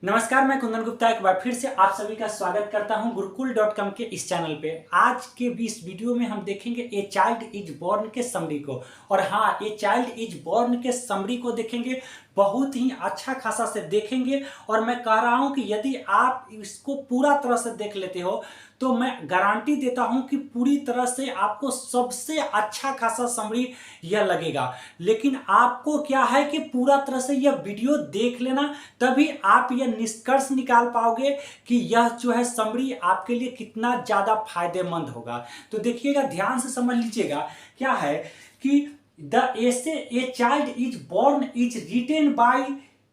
नमस्कार, मैं कुंदन गुप्ता एक बार फिर से आप सभी का स्वागत करता हूं गुरुकुल.com के इस चैनल पे। आज के इस वीडियो में हम देखेंगे ए चाइल्ड इज बॉर्न के समरी को। और हाँ, ए चाइल्ड इज बॉर्न के समरी को देखेंगे, बहुत ही अच्छा खासा से देखेंगे। और मैं कह रहा हूं कि यदि आप इसको पूरा तरह से देख लेते हो तो मैं गारंटी देता हूं कि पूरी तरह से आपको सबसे अच्छा खासा समरी यह लगेगा। लेकिन आपको क्या है कि पूरा तरह से यह वीडियो देख लेना, तभी आप यह निष्कर्ष निकाल पाओगे कि यह जो है समरी आपके लिए कितना ज्यादा फायदेमंद होगा। तो देखिएगा, ध्यान से समझ लीजिएगा। क्या है कि the essay a child is born is written by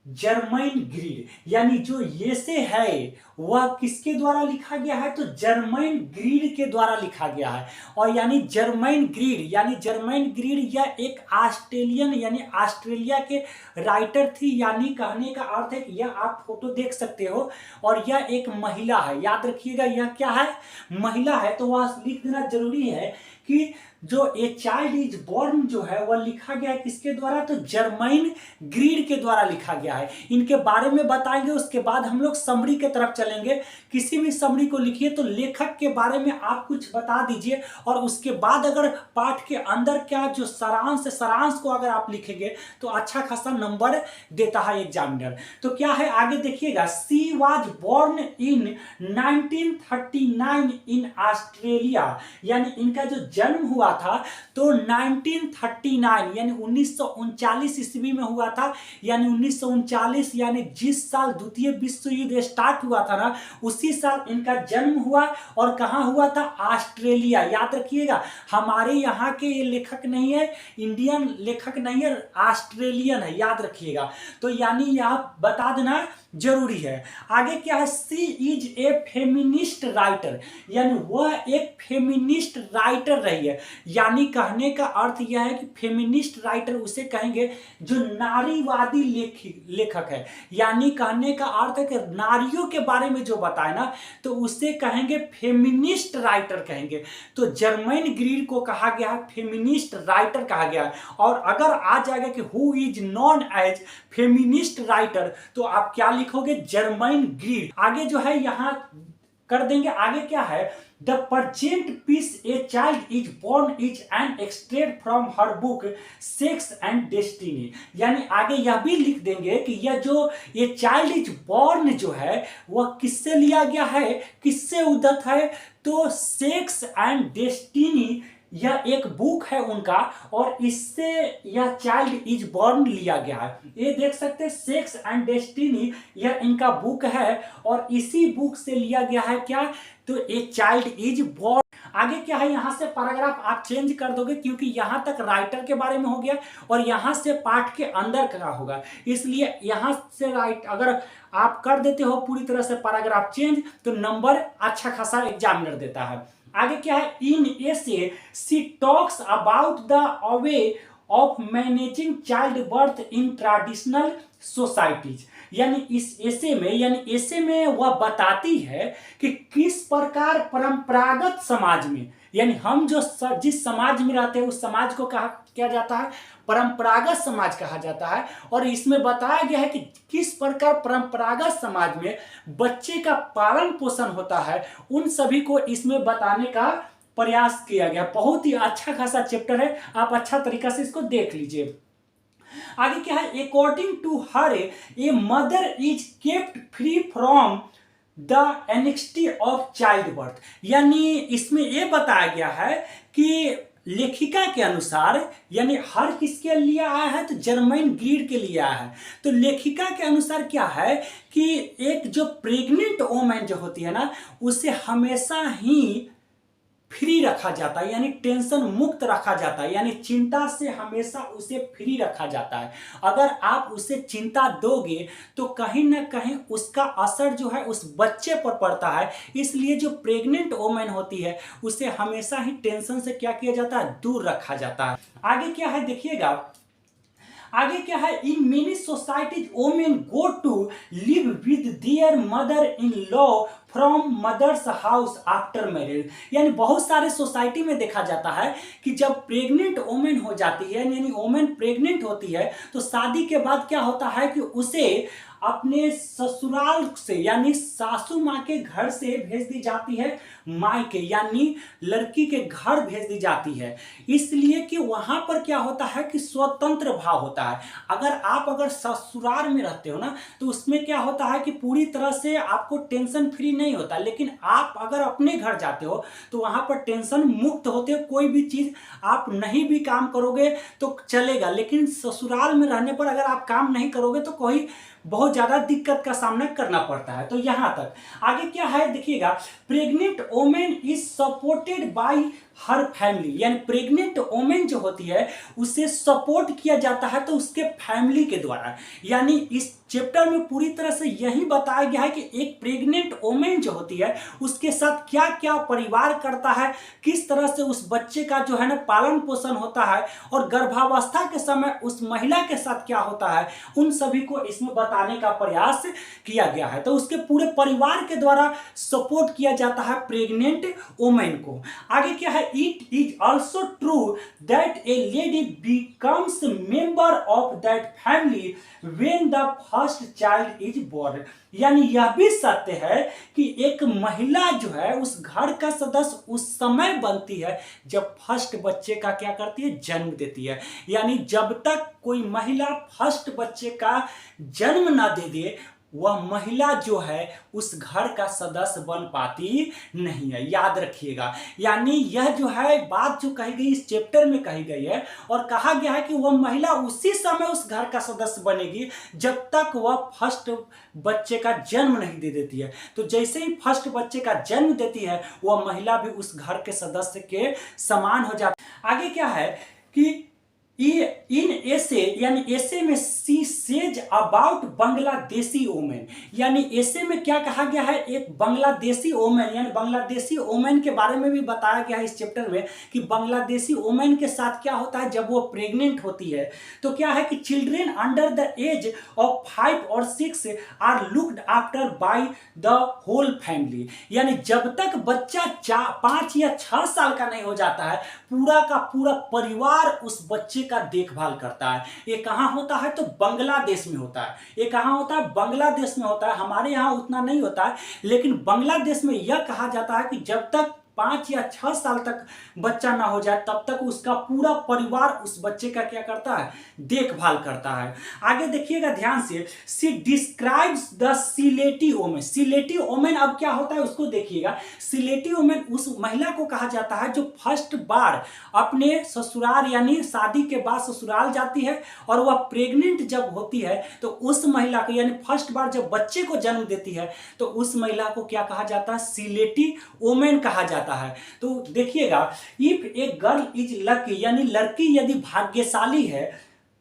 Germaine Greer, यानी जो एसे है वह किसके द्वारा लिखा गया है? तो जर्मैन ग्रीड के द्वारा लिखा गया है। और यानी जर्मैन ग्रीड यह एक ऑस्ट्रेलियन यानी ऑस्ट्रेलिया के राइटर थी। यानी कहने का अर्थ है कि यह आप फोटो देख सकते हो और यह एक महिला है। याद रखिएगा, यह क्या है? महिला है। तो वह लिख देना जरूरी है कि जो ए चाइल्ड इज बॉर्न जो है वह लिखा गया है किसके द्वारा? तो जर्मैन ग्रीड के द्वारा लिखा गया है। इनके बारे में बताएंगे, उसके बाद हम लोग समरी के तरफ चलेंगे। किसी भी समरी को लिखिए तो लेखक के बारे में आप कुछ बता दीजिए, और उसके बाद अगर पाठ के अंदर क्या जो सारांश है, सारांश को अगर आप लिखेंगे तो अच्छा खासा नंबर देता है एग्जामिनर। तो क्या है आगे देखिएगा। She was born in 1939 in Australia, यानी इनका जो जन्म हुआ था तो 1939 यानी 1939 ईस्वी में हुआ था। यानी 1939 यानी जिस साल द्वितीय विश्व युद्ध स्टार्ट हुआ था ना, उसी साल इनका जन्म हुआ। और कहां हुआ था? ऑस्ट्रेलिया। याद रखिएगा, हमारे यहाँ के ये लेखक नहीं है, इंडियन लेखक नहीं है, ऑस्ट्रेलियन है। याद रखिएगा। तो यानी यह बता देना जरूरी है। आगे क्या है? सी इज ए फेमिनिस्ट राइटर, यानी वह एक फेमिनिस्ट राइटर रही है। यानी कहने का अर्थ यह है कि फेमिनिस्ट राइटर उसे कहेंगे जो नारीवादी लेखक है। यानी कहने का अर्थ है कि नारियों के बारे में जो बताए ना, तो उसे कहेंगे फेमिनिस्ट राइटर कहेंगे। तो जर्मैन ग्रीड को कहा गया है फेमिनिस्ट राइटर कहा गया है। और अगर आ जाएगा कि who is known as feminist writer, तो आप क्या लिखोगे? Germaine Greer. आगे जो है यहां कर देंगे। आगे क्या है? The present piece a child is born is an extract from her book Sex and Destiny. यानी आगे यह भी लिख देंगे कि यह जो ये चाइल्ड इज बॉर्न जो है वह किससे लिया गया है, किससे उद्धत है? तो सेक्स एंड डेस्टिनी यह एक बुक है उनका, और इससे यह चाइल्ड इज बॉर्न लिया गया है। ये देख सकते हैं, सेक्स एंड डेस्टिनी यह इनका बुक है, और इसी बुक से लिया गया है क्या? तो ए चाइल्ड इज बॉर्न। आगे क्या है? यहां से पैराग्राफ आप चेंज कर दोगे, क्योंकि यहां तक राइटर के बारे में हो गया और यहां से पाठ के अंदर का होगा। इसलिए यहां से राइट अगर आप कर देते हो पूरी तरह से पैराग्राफ चेंज, तो नंबर अच्छा खासा एग्जामिनर देता है। आगे क्या है? In essay she talks about the way of managing childbirth in traditional societies. यानी इस एसे में वह बताती है कि किस प्रकार परंपरागत समाज में, यानी हम जो जिस समाज में रहते हैं उस समाज को कहा क्या जाता है? परंपरागत समाज कहा जाता है। और इसमें बताया गया है कि किस प्रकार परंपरागत समाज में बच्चे का पालन पोषण होता है, उन सभी को इसमें बताने का प्रयास किया गया। बहुत ही अच्छा खासा चैप्टर है, आप अच्छा तरीका से इसको देख लीजिए। आगे क्या है? According to her a mother is kept free from the anxiety of child birth. यानी इसमें यह बताया गया है कि लेखिका के अनुसार, यानी हर किसके लिए आया है? तो जर्मैन ग्रीड के लिए आया है। तो लेखिका के अनुसार क्या है कि एक जो प्रेग्नेंट वोमेन जो होती है ना, उसे हमेशा ही फ्री रखा जाता है, यानी टेंशन मुक्त रखा जाता है, यानी चिंता से हमेशा उसे फ्री रखा जाता है। अगर आप उसे चिंता दोगे तो कहीं ना कहीं उसका असर जो है उस बच्चे पर पड़ता है। इसलिए जो प्रेग्नेंट वोमेन होती है उसे हमेशा ही टेंशन से क्या किया जाता है? दूर रखा जाता है। आगे क्या है देखिएगा। आगे क्या है? In many societies women go to live with their mother in law from mother's house after marriage. यानी बहुत सारे सोसाइटी में देखा जाता है कि जब प्रेग्नेंट वोमेन हो जाती है, यानी वोमेन प्रेग्नेंट होती है, तो शादी के बाद क्या होता है कि उसे अपने ससुराल से यानी सासू माँ के घर से भेज दी जाती है मायके, यानी लड़की के घर भेज दी जाती है। इसलिए कि वहां पर क्या होता है कि स्वतंत्र भाव होता है। अगर ससुराल में रहते हो ना, तो उसमें क्या होता है कि पूरी तरह से आपको टेंशन फ्री नहीं होता, लेकिन आप अगर अपने घर जाते हो तो वहां पर टेंशन मुक्त होते हो। कोई भी चीज आप नहीं भी काम करोगे तो चलेगा, लेकिन ससुराल में रहने पर अगर आप काम नहीं करोगे तो कोई बहुत ज्यादा दिक्कत का सामना करना पड़ता है। तो यहां तक आगे क्या है देखिएगा, pregnant women is supported by her family, यानी प्रेग्नेंट वोमेन जो होती है उसे सपोर्ट किया जाता है तो उसके फैमिली के द्वारा। यानी इस चैप्टर में पूरी तरह से यही बताया गया है कि एक प्रेग्नेंट वोमेन जो होती है उसके साथ क्या क्या परिवार करता है, किस तरह से उस बच्चे का जो है ना पालन पोषण होता है, और गर्भावस्था के समय उस महिला के साथ क्या होता है, उन सभी को इसमें बताने का प्रयास किया गया है। तो उसके पूरे परिवार के द्वारा सपोर्ट किया जाता है प्रेग्नेंट वोमेन को। आगे क्या है, it is also true that a lady becomes member of that family when the first child is born. यानी यह भी सत्य है कि एक महिला जो है उस घर का सदस्य उस समय बनती है जब फर्स्ट बच्चे का क्या करती है, जन्म देती है। यानी जब तक कोई महिला फर्स्ट बच्चे का जन्म ना दे दे, वह महिला जो है उस घर का सदस्य बन पाती नहीं है, याद रखिएगा। यानी यह जो है बात जो कही गई इस चैप्टर में कही गई है, और कहा गया है कि वह महिला उसी समय उस घर का सदस्य बनेगी जब तक वह फर्स्ट बच्चे का जन्म नहीं दे देती है। तो जैसे ही फर्स्ट बच्चे का जन्म देती है वह महिला भी उस घर के सदस्य के समान हो जाती है। आगे क्या है कि इन एसे, यानी एसे में she says about Bangladeshi women, यानी एसे में क्या कहा गया है, एक बांग्लादेशी वोमेन यानी बांग्लादेशी वोमेन के बारे में भी बताया गया है इस चैप्टर में कि बांग्लादेशी वोमेन के साथ क्या होता है जब वो प्रेग्नेंट होती है। तो क्या है कि children under the age of 5 और 6 are looked after by the whole family, यानी जब तक बच्चा 5 या 6 साल का नहीं हो जाता है पूरा का पूरा परिवार उस बच्चे का देखभाल करता है। ये कहां होता है, तो बांग्लादेश में होता है। ये कहां होता है, बांग्लादेश में होता है। हमारे यहां उतना नहीं होता है, लेकिन बांग्लादेश में यह कहा जाता है कि जब तक 5 या 6 साल तक बच्चा ना हो जाए तब तक उसका पूरा परिवार उस बच्चे का क्या करता है, देखभाल करता है। आगे देखिएगा ध्यान से, she describes the Sylheti women. Sylheti women अब क्या होता है उसको देखिएगा। सिलेटी वोमेन उस महिला को कहा जाता है जो फर्स्ट बार अपने ससुराल यानी शादी के बाद ससुराल जाती है और वह प्रेग्नेंट जब होती है तो उस महिला को यानी फर्स्ट बार जब बच्चे को जन्म देती है तो उस महिला को क्या कहा जाता है, सिलेटी वोमेन कहा जाता है। तो देखिएगा, if a girl is lucky, यानी लड़की यदि भाग्यशाली है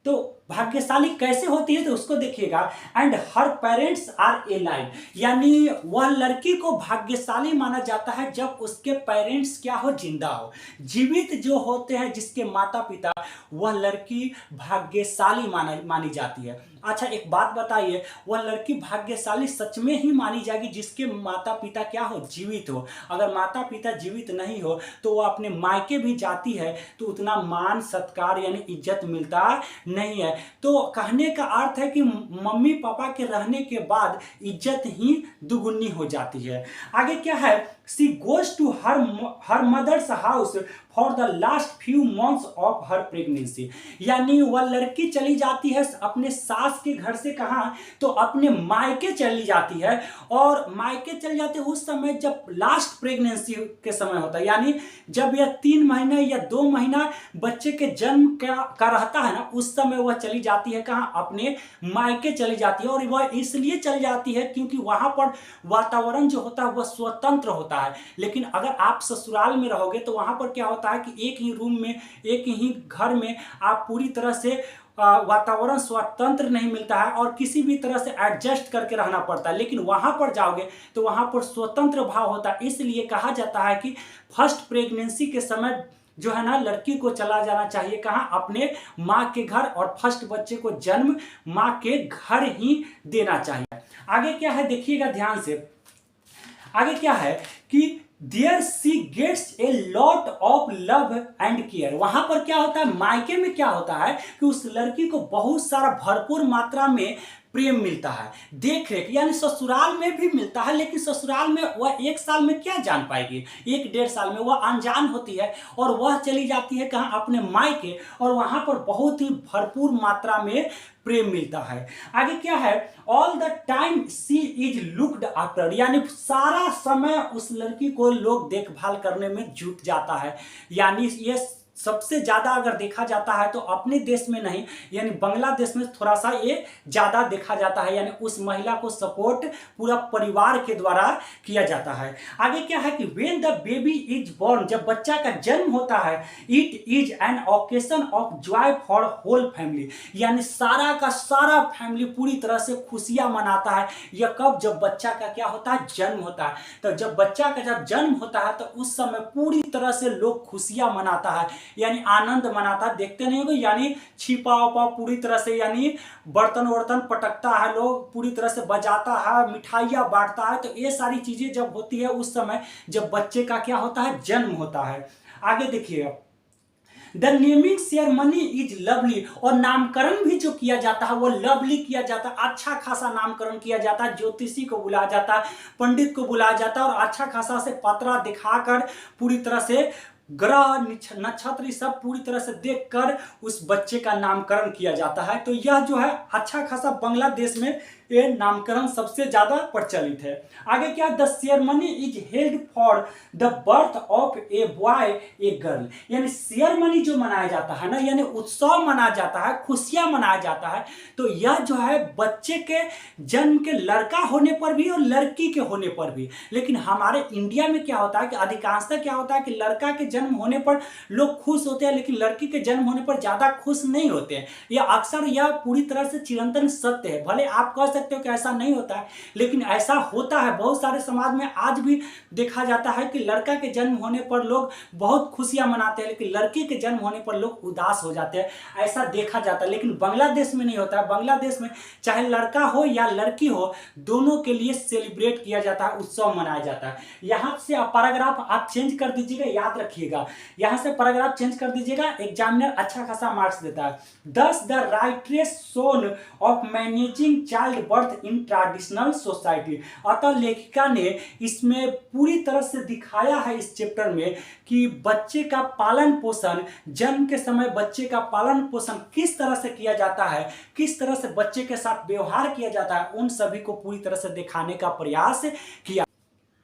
तो भाग्यशाली कैसे होती है तो उसको देखिएगा, and her parents are alive, यानी वह लड़की को भाग्यशाली माना जाता है जब उसके पेरेंट्स क्या हो, जिंदा हो। जीवित जो होते हैं जिसके माता पिता, वह लड़की भाग्यशाली मानी जाती है। अच्छा एक बात बताइए, वह लड़की भाग्यशाली सच में ही मानी जाएगी जिसके माता पिता क्या हो, जीवित हो। अगर माता पिता जीवित नहीं हो तो वह अपने मायके भी जाती है तो उतना मान सत्कार यानी इज्जत मिलता नहीं है। तो कहने का अर्थ है कि मम्मी पापा के रहने के बाद इज्जत ही दुगुनी हो जाती है। आगे क्या है, she goes to her mother's house for the last few months of her pregnancy, यानी वह लड़की चली जाती है अपने सास के घर से कहाँ, तो अपने मायके चली जाती है। और मायके चली जाती है उस समय जब लास्ट प्रेगनेंसी के समय होता है, यानी जब यह 3 महीने या 2 महीना बच्चे के जन्म का रहता है ना, उस समय वह चली जाती है कहाँ, अपने मायके चली जाती है। और वह इसलिए चली जाती है क्योंकि वहां पर वातावरण जो होता है वह स्वतंत्र होता है। लेकिन अगर आप ससुराल में रहोगे तो वहां पर क्या होता है कि एक ही रूम में, एक ही घर में आप पूरी तरह से वातावरण स्वतंत्र नहीं मिलता है और किसी भी तरह से एडजस्ट करके रहना पड़ता है। लेकिन वहां पर जाओगे तो वहां पर स्वतंत्र भाव होता है। इसलिए कहा जाता है कि फर्स्ट प्रेगनेंसी के समय जो है ना लड़की को चला जाना चाहिए कहाँ, अपने माँ के घर, और फर्स्ट बच्चे को जन्म माँ के घर ही देना चाहिए। आगे क्या है देखिएगा ध्यान से, आगे क्या है कि there she gets a lot of love and care. वहां पर क्या होता है, मायके में क्या होता है कि उस लड़की को बहुत सारा भरपूर मात्रा में प्रेम मिलता है, देख रेख, यानी ससुराल में भी मिलता है, लेकिन ससुराल में वह 1 साल में क्या जान पाएगी, 1 डेढ़ साल में वह अनजान होती है और वह चली जाती है कहाँ, अपने मायके, और वहां पर बहुत ही भरपूर मात्रा में प्रेम मिलता है। आगे क्या है, all the time she is looked after, यानी सारा समय उस लड़की को लोग देखभाल करने में जुट जाता है। यानी ये सबसे ज़्यादा अगर देखा जाता है तो अपने देश में नहीं, यानी बांग्लादेश में थोड़ा सा ये ज़्यादा देखा जाता है, यानी उस महिला को सपोर्ट पूरा परिवार के द्वारा किया जाता है। आगे क्या है कि when the baby is born, जब बच्चा का जन्म होता है, it is an occasion of joy for whole family, यानी सारा का सारा फैमिली पूरी तरह से खुशियां मनाता है। यह कब, जब बच्चा का क्या होता है, जन्म होता है। तो जब बच्चा का जब जन्म होता है तो उस समय पूरी तरह से लोग खुशियां मनाता है, यानी आनंद मनाता है। देखते नहीं होगे, यानी छिपा उपा पूरी तरह से, यानी बर्तन वर्तन पटकता है, लोग पूरी तरह से बजाता है, मिठाइयाँ बांटता है। तो ये सारी चीजें जब होती है उस समय जब बच्चे का क्या होता है, जन्म होता है। आगे देखिए, the naming ceremony is lovely, और नामकरण भी जो किया जाता है वो लवली किया जाता है, अच्छा खासा नामकरण किया जाता है। ज्योतिषी को बुलाया जाता है, पंडित को बुलाया जाता है, और अच्छा खासा से पतरा दिखाकर पूरी तरह से ग्रह नक्षत्र सब पूरी तरह से देखकर उस बच्चे का नामकरण किया जाता है। तो यह जो है अच्छा खासा बांग्लादेश में ये नामकरण सबसे ज्यादा प्रचलित है। आगे क्या, the ceremony is held for the birth of a boy a girl, यानी सेरेमनी जो मनाया जाता है ना, यानी उत्सव मनाया जाता है, खुशियां मनाया जाता है। तो यह जो है बच्चे के जन्म के लड़का होने पर भी और लड़की के होने पर भी। लेकिन हमारे इंडिया में क्या होता है कि अधिकांशतः क्या होता है कि लड़का के जन्म होने पर लोग खुश होते हैं, लेकिन लड़की के जन्म होने पर ज्यादा खुश नहीं होते हैं। यह अक्सर यह पूरी तरह से चिरंतन सत्य है। भले आप कह सकते हो कि ऐसा नहीं होता है, लेकिन ऐसा होता है। बहुत सारे समाज में आज भी देखा जाता है कि लड़का के जन्म होने पर लोग बहुत खुशियां मनाते हैं, लेकिन लड़की के जन्म होने पर लोग उदास हो जाते हैं, ऐसा देखा जाता है। लेकिन बांग्लादेश में नहीं होता है। बांग्लादेश में चाहे लड़का हो या लड़की हो, दोनों के लिए सेलिब्रेट किया जाता है, उत्सव मनाया जाता है। यहां से पैराग्राफ आप चेंज कर दीजिएगा, याद रखिएगा, यहां से पैराग्राफ चेंज कर दीजिएगा, एग्जामिनर अच्छा खासा मार्क्स देता है। दस द राइट्रेस सोन of managing childbirth in traditional society, अतः लेखिका ने इसमें पूरी तरह से दिखाया है इस चैप्टर में कि बच्चे का पालन पोषण, जन्म के समय बच्चे का पालन पोषण किस तरह से किया जाता है, किस तरह से बच्चे के साथ व्यवहार किया जाता है, उन सभी को पूरी तरह से दिखाने का प्रयास किया।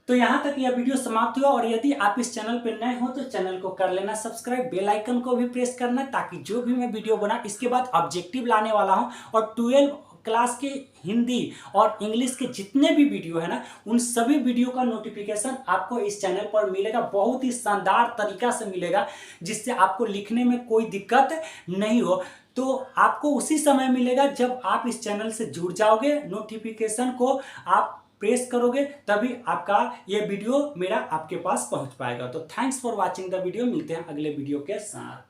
तो यहाँ तक यह वीडियो समाप्त हुआ, और यदि आप इस चैनल पर नए हो तो चैनल को कर लेना सब्सक्राइब, बेल आइकन को भी प्रेस करना, ताकि जो भी मैं वीडियो बना इसके बाद ऑब्जेक्टिव लाने वाला हूँ, और 12 क्लास के हिंदी और इंग्लिश के जितने भी वीडियो है ना, उन सभी वीडियो का नोटिफिकेशन आपको इस चैनल पर मिलेगा। बहुत ही शानदार तरीका से मिलेगा, जिससे आपको लिखने में कोई दिक्कत नहीं हो। तो आपको उसी समय मिलेगा जब आप इस चैनल से जुड़ जाओगे, नोटिफिकेशन को आप प्रेस करोगे, तभी आपका ये वीडियो मेरा आपके पास पहुंच पाएगा। तो thanks for watching the video, मिलते हैं अगले वीडियो के साथ।